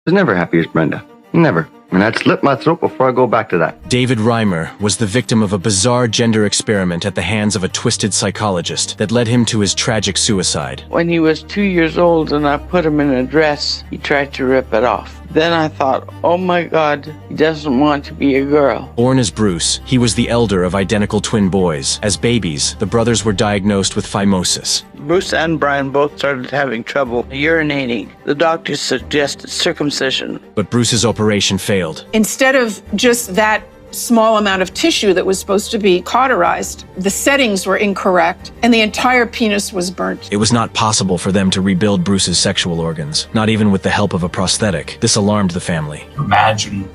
was never happy as Brenda. Never. And I'd slit my throat before I go back to that. David Reimer was the victim of a bizarre gender experiment at the hands of a twisted psychologist that led him to his tragic suicide. When he was 2 years old and I put him in a dress, he tried to rip it off. Then I thought, oh my God, he doesn't want to be a girl. Born as Bruce, he was the elder of identical twin boys. As babies, the brothers were diagnosed with phimosis. Bruce and Brian both started having trouble urinating. The doctors suggested circumcision. But Bruce's operation failed. Instead of just that small amount of tissue that was supposed to be cauterized, the settings were incorrect, and the entire penis was burnt. It was not possible for them to rebuild Bruce's sexual organs, not even with the help of a prosthetic. This alarmed the family. Imagine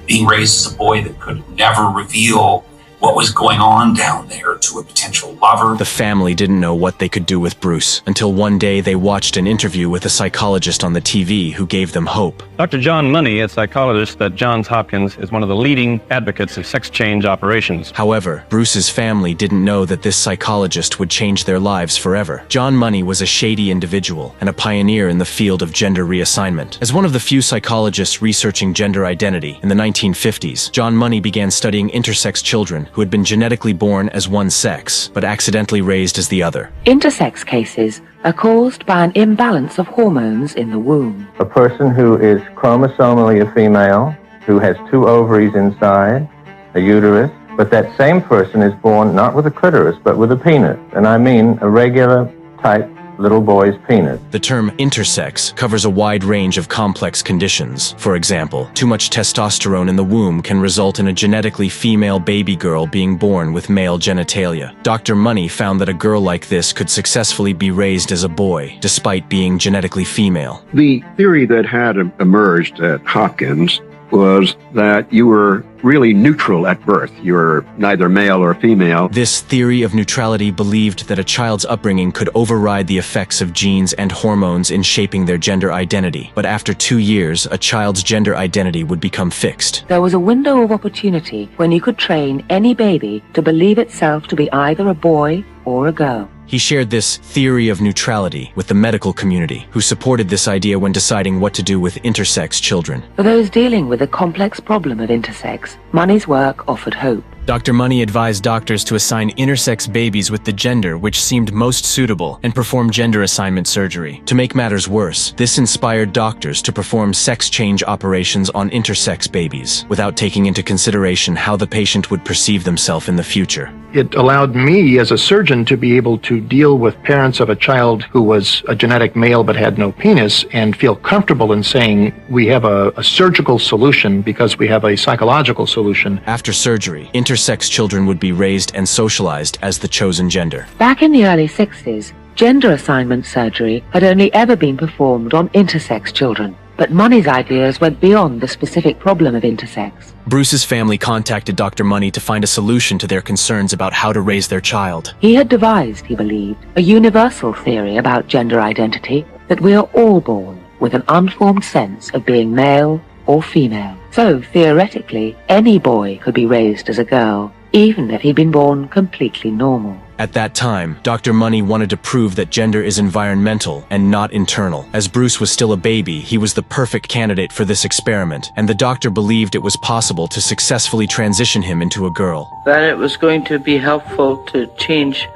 being raised as a boy that could never reveal what was going on down there to a potential lover. The family didn't know what they could do with Bruce until one day they watched an interview with a psychologist on the TV who gave them hope. Dr. John Money, a psychologist at Johns Hopkins, is one of the leading advocates of sex change operations. However, Bruce's family didn't know that this psychologist would change their lives forever. John Money was a shady individual and a pioneer in the field of gender reassignment. As one of the few psychologists researching gender identity in the 1950s, John Money began studying intersex children who had been genetically born as one sex, but accidentally raised as the other. Intersex cases are caused by an imbalance of hormones in the womb. A person who is chromosomally a female, who has 2 ovaries inside, a uterus, but that same person is born not with a clitoris, but with a penis. And I mean a regular type little boy's penis. The term intersex covers a wide range of complex conditions. For example, too much testosterone in the womb can result in a genetically female baby girl being born with male genitalia. Dr. Money found that a girl like this could successfully be raised as a boy, despite being genetically female. The theory that had emerged at Hopkins was that you were really neutral at birth. You were neither male or female. This theory of neutrality believed that a child's upbringing could override the effects of genes and hormones in shaping their gender identity. But after 2 years, a child's gender identity would become fixed. There was a window of opportunity when you could train any baby to believe itself to be either a boy or a girl. He shared this theory of neutrality with the medical community, who supported this idea when deciding what to do with intersex children. For those dealing with the complex problem of intersex, Money's work offered hope. Dr. Money advised doctors to assign intersex babies with the gender which seemed most suitable and perform gender assignment surgery. To make matters worse, this inspired doctors to perform sex change operations on intersex babies, without taking into consideration how the patient would perceive themselves in the future. It allowed me as a surgeon to be able to deal with parents of a child who was a genetic male but had no penis and feel comfortable in saying we have a surgical solution because we have a psychological solution. After surgery, intersex children would be raised and socialized as the chosen gender. Back in the early 60s, gender assignment surgery had only ever been performed on intersex children. But Money's ideas went beyond the specific problem of intersex. Bruce's family contacted Dr. Money to find a solution to their concerns about how to raise their child. He had devised, he believed, a universal theory about gender identity, that we are all born with an unformed sense of being male or female. So, theoretically, any boy could be raised as a girl, even if he'd been born completely normal. At that time, Dr. Money wanted to prove that gender is environmental and not internal. As Bruce was still a baby, he was the perfect candidate for this experiment, and the doctor believed it was possible to successfully transition him into a girl. That it was going to be helpful to change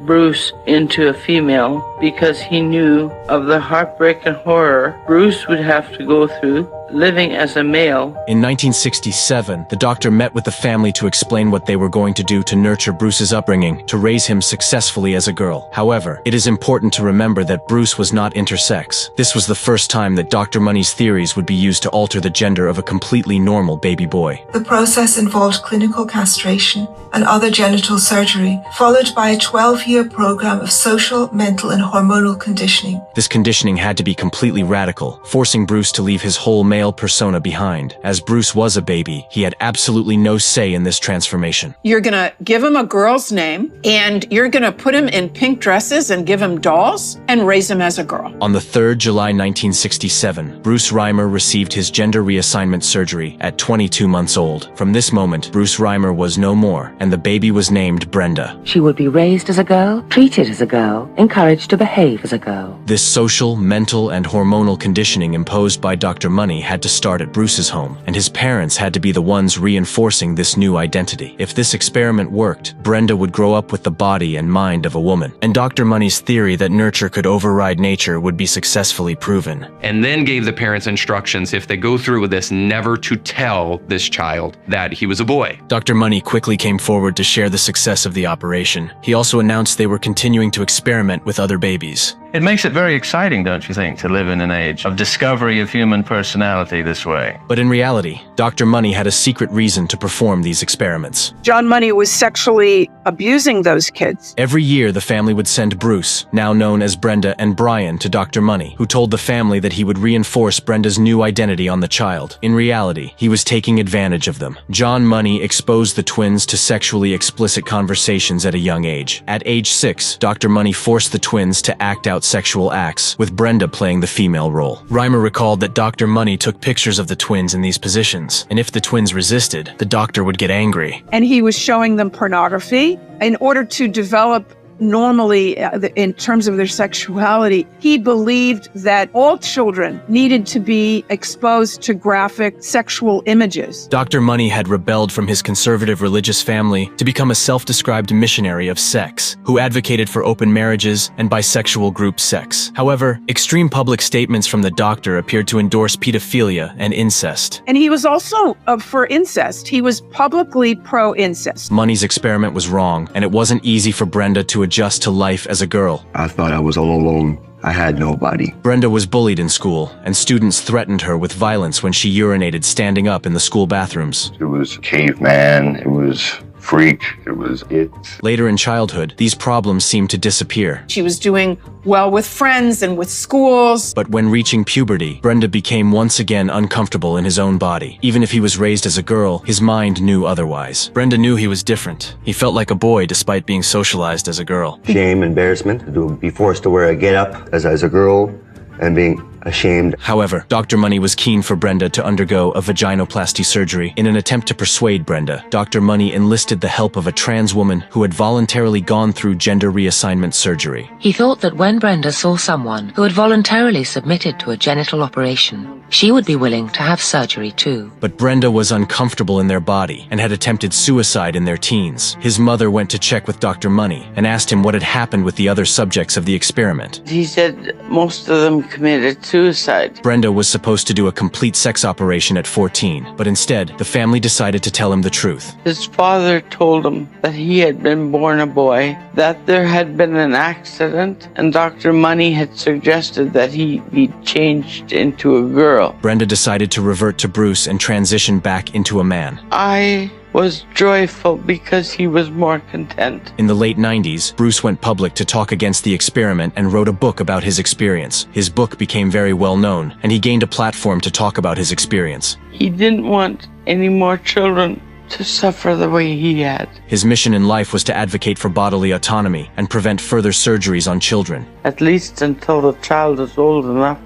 Bruce into a female because he knew of the heartbreak and horror Bruce would have to go through living as a male. In 1967, the doctor met with the family to explain what they were going to do to nurture Bruce's upbringing, to raise him successfully as a girl. However, it is important to remember that Bruce was not intersex. This was the first time that Dr. Money's theories would be used to alter the gender of a completely normal baby boy. The process involved clinical castration and other genital surgery, followed by a 12-year program of social, mental, and hormonal conditioning. This conditioning had to be completely radical, forcing Bruce to leave his whole male persona behind. As Bruce was a baby, he had absolutely no say in this transformation. You're gonna give him a girl's name, and you're gonna put him in pink dresses and give him dolls, and raise him as a girl. On the 3rd July 1967, Bruce Reimer received his gender reassignment surgery at 22 months old. From this moment, Bruce Reimer was no more, and the baby was named Brenda. She would be raised as a girl, treated as a girl, encouraged to behave as a girl. This social, mental, and hormonal conditioning imposed by Dr. Money had to start at Bruce's home, and his parents had to be the ones reinforcing this new identity. If this experiment worked, Brenda would grow up with the body and mind of a woman, and Dr. Money's theory that nurture could override nature would be successfully proven. And then gave the parents instructions, if they go through with this, never to tell this child that he was a boy. Dr. Money quickly came forward to share the success of the operation. He also announced they were continuing to experiment with other babies. It makes it very exciting, don't you think, to live in an age of discovery of human personality this way? But in reality, Dr. Money had a secret reason to perform these experiments. John Money was sexually abusing those kids. Every year, the family would send Bruce, now known as Brenda, and Brian to Dr. Money, who told the family that he would reinforce Brenda's new identity on the child. In reality, he was taking advantage of them. John Money exposed the twins to sexually explicit conversations at a young age. At age 6, Dr. Money forced the twins to act out sexual acts, with Brenda playing the female role. Reimer recalled that Dr. Money took pictures of the twins in these positions, and if the twins resisted, the doctor would get angry. And he was showing them pornography in order to develop normally in terms of their sexuality. He believed that all children needed to be exposed to graphic sexual images. Dr. Money had rebelled from his conservative religious family to become a self-described missionary of sex, who advocated for open marriages and bisexual group sex. However, extreme public statements from the doctor appeared to endorse pedophilia and incest. And he was also for incest. He was publicly pro-incest. Money's experiment was wrong, and it wasn't easy for Brenda to adjust to life as a girl. I thought I was all alone. I had nobody. Brenda was bullied in school, and students threatened her with violence when she urinated standing up in the school bathrooms. It was caveman. It was freak. It was it. Later in childhood, these problems seemed to disappear. She was doing well with friends and with schools. But when reaching puberty, Brenda became once again uncomfortable in his own body. Even if he was raised as a girl, his mind knew otherwise. Brenda knew he was different. He felt like a boy despite being socialized as a girl. Shame, embarrassment, to be forced to wear a get-up as a girl, and being ashamed. However, Dr. Money was keen for Brenda to undergo a vaginoplasty surgery. In an attempt to persuade Brenda, Dr. Money enlisted the help of a trans woman who had voluntarily gone through gender reassignment surgery. He thought that when Brenda saw someone who had voluntarily submitted to a genital operation, she would be willing to have surgery too. But Brenda was uncomfortable in their body and had attempted suicide in their teens. His mother went to check with Dr. Money and asked him what had happened with the other subjects of the experiment. He said most of them committed suicide. Brenda was supposed to do a complete sex operation at 14, but instead, the family decided to tell him the truth. His father told him that he had been born a boy, that there had been an accident, and Dr. Money had suggested that he be changed into a girl. Brenda decided to revert to Bruce and transition back into a man. I was joyful because he was more content. In the late 90s, Bruce went public to talk against the experiment and wrote a book about his experience. His book became very well known, and he gained a platform to talk about his experience. He didn't want any more children to suffer the way he had. His mission in life was to advocate for bodily autonomy and prevent further surgeries on children. At least until the child is old enough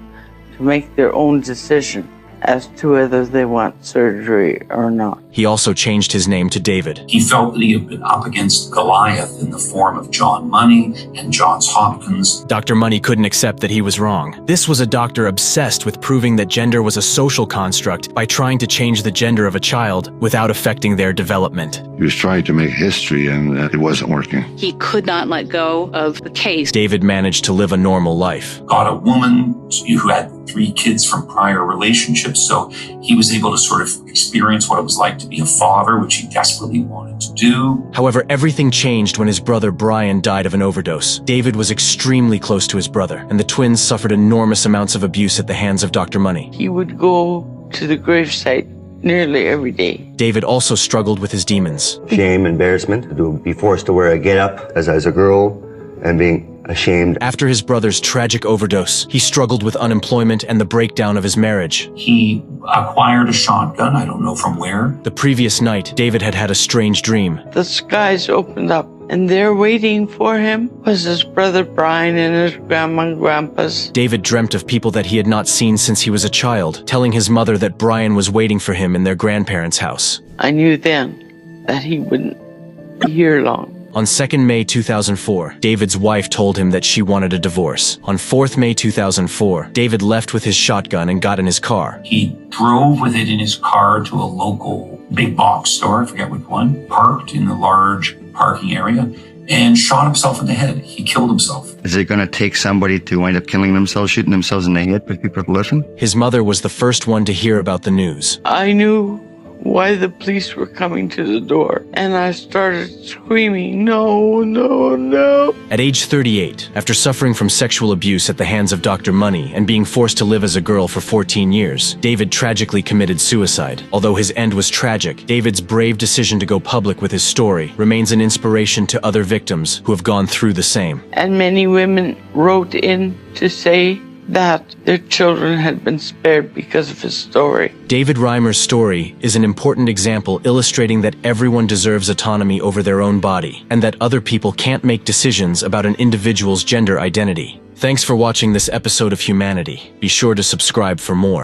to make their own decision as to whether they want surgery or not. He also changed his name to David. He felt that he had been up against Goliath in the form of John Money and Johns Hopkins. Dr. Money couldn't accept that he was wrong. This was a doctor obsessed with proving that gender was a social construct by trying to change the gender of a child without affecting their development. He was trying to make history, and it wasn't working. He could not let go of the case. David managed to live a normal life. Got a woman who had 3 kids from prior relationships, so he was able to sort of experience what it was like to be a father, which he desperately wanted to do. However, everything changed when his brother Brian died of an overdose. David was extremely close to his brother, and the twins suffered enormous amounts of abuse at the hands of Dr. Money. He would go to the gravesite nearly every day. David also struggled with his demons. Shame, embarrassment, to be forced to wear a get-up as a girl, and being ashamed. After his brother's tragic overdose, he struggled with unemployment and the breakdown of his marriage. He acquired a shotgun, I don't know from where. The previous night, David had had a strange dream. The skies opened up, and there waiting for him was his brother Brian and his grandma and grandpa's. David dreamt of people that he had not seen since he was a child, telling his mother that Brian was waiting for him in their grandparents' house. I knew then that he wouldn't be here long. On 2nd May 2004, David's wife told him that she wanted a divorce. On 4th May 2004, David left with his shotgun and got in his car. He drove with it in his car to a local big box store, I forget which one, parked in the large parking area, and shot himself in the head. He killed himself. Is it going to take somebody to wind up killing themselves, shooting themselves in the head for people to listen? His mother was the first one to hear about the news. I knew why the police were coming to the door, and I started screaming, no, no, no. At age 38, after suffering from sexual abuse at the hands of Dr. Money and being forced to live as a girl for 14 years, David tragically committed suicide. Although his end was tragic, David's brave decision to go public with his story remains an inspiration to other victims who have gone through the same. And many women wrote in to say that their children had been spared because of his story. David Reimer's story is an important example illustrating that everyone deserves autonomy over their own body, and that other people can't make decisions about an individual's gender identity. Thanks for watching this episode of Humanity. Be sure to subscribe for more.